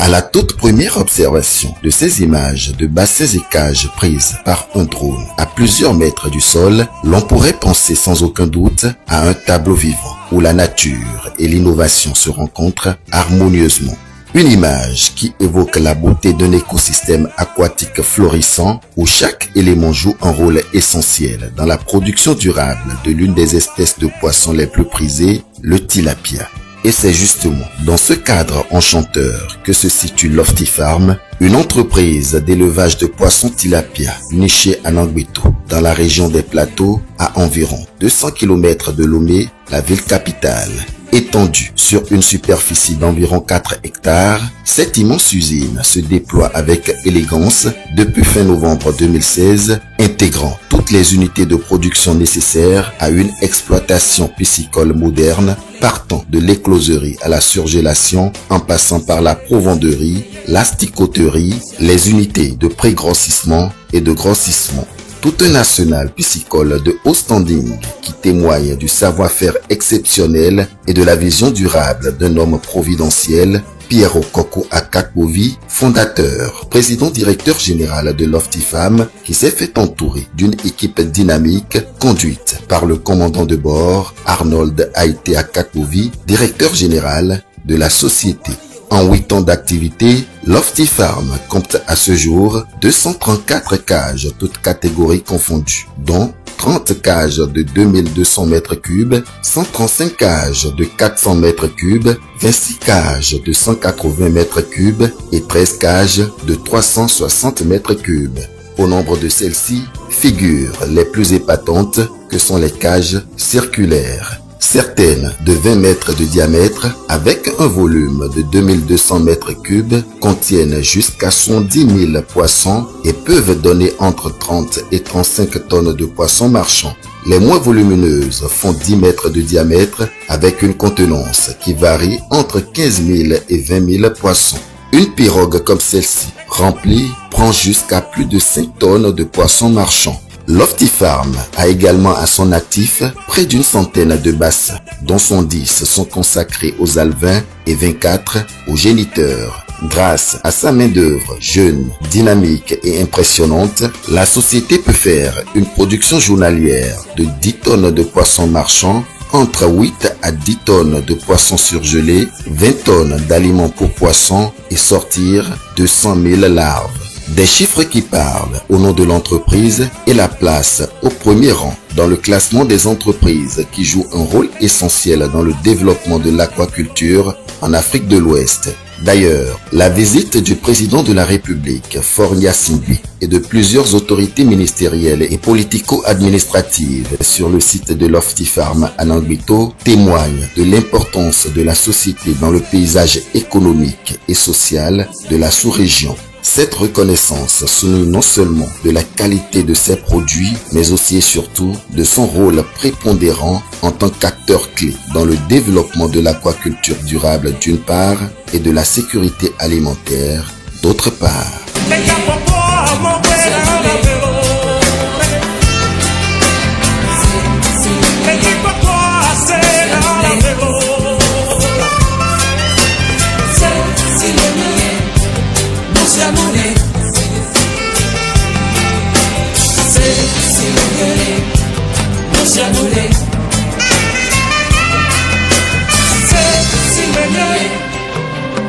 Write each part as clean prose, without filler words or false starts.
À la toute première observation de ces images de bassins et cages prises par un drone à plusieurs mètres du sol, l'on pourrait penser sans aucun doute à un tableau vivant où la nature et l'innovation se rencontrent harmonieusement. Une image qui évoque la beauté d'un écosystème aquatique florissant où chaque élément joue un rôle essentiel dans la production durable de l'une des espèces de poissons les plus prisées, le tilapia. Et c'est justement dans ce cadre enchanteur que se situe Lofty Farm, une entreprise d'élevage de poissons tilapia nichée à Nanguito, dans la région des Plateaux, à environ 200 km de Lomé, la ville capitale. Étendue sur une superficie d'environ 4 hectares, cette immense usine se déploie avec élégance depuis fin novembre 2016, intégrant toutes les unités de production nécessaires à une exploitation piscicole moderne, partant de l'écloserie à la surgélation, en passant par la provonderie, l'asticoterie, les unités de pré-grossissement et de grossissement. Tout un arsenal piscicole de haut standing qui témoigne du savoir-faire exceptionnel et de la vision durable d'un homme providentiel, Piero Coco Akakbovi, fondateur, président-directeur général de Lofty Farm, qui s'est fait entourer d'une équipe dynamique conduite par le commandant de bord, Arnold Aite Akakbovi, directeur général de la société. En 8 ans d'activité, Lofty Farm compte à ce jour 234 cages, toutes catégories confondues, dont 30 cages de 2200 mètres cubes, 135 cages de 400 mètres cubes, 26 cages de 180 mètres cubes et 13 cages de 360 mètres cubes. Au nombre de celles-ci figurent les plus épatantes que sont les cages circulaires. Certaines de 20 mètres de diamètre avec un volume de 2200 mètres cubes contiennent jusqu'à 110 000 poissons et peuvent donner entre 30 et 35 tonnes de poissons marchands. Les moins volumineuses font 10 mètres de diamètre avec une contenance qui varie entre 15 000 et 20 000 poissons. Une pirogue comme celle-ci, remplie, prend jusqu'à plus de 5 tonnes de poissons marchands. Lofty Farm a également à son actif près d'une centaine de bassins, dont 110 sont consacrés aux alevins et 24 aux géniteurs. Grâce à sa main-d'œuvre jeune, dynamique et impressionnante, la société peut faire une production journalière de 10 tonnes de poissons marchands, entre 8 à 10 tonnes de poissons surgelés, 20 tonnes d'aliments pour poissons et sortir 200 000 larves. Des chiffres qui parlent au nom de l'entreprise et la place au premier rang dans le classement des entreprises qui jouent un rôle essentiel dans le développement de l'aquaculture en Afrique de l'Ouest. D'ailleurs, la visite du président de la République, Faure Gnassingbé, et de plusieurs autorités ministérielles et politico-administratives sur le site de Lofty Farm à Nanguito témoigne de l'importance de la société dans le paysage économique et social de la sous-région. Cette reconnaissance souligne non seulement de la qualité de ses produits, mais aussi et surtout de son rôle prépondérant en tant qu'acteur clé dans le développement de l'aquaculture durable d'une part et de la sécurité alimentaire d'autre part.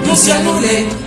Nous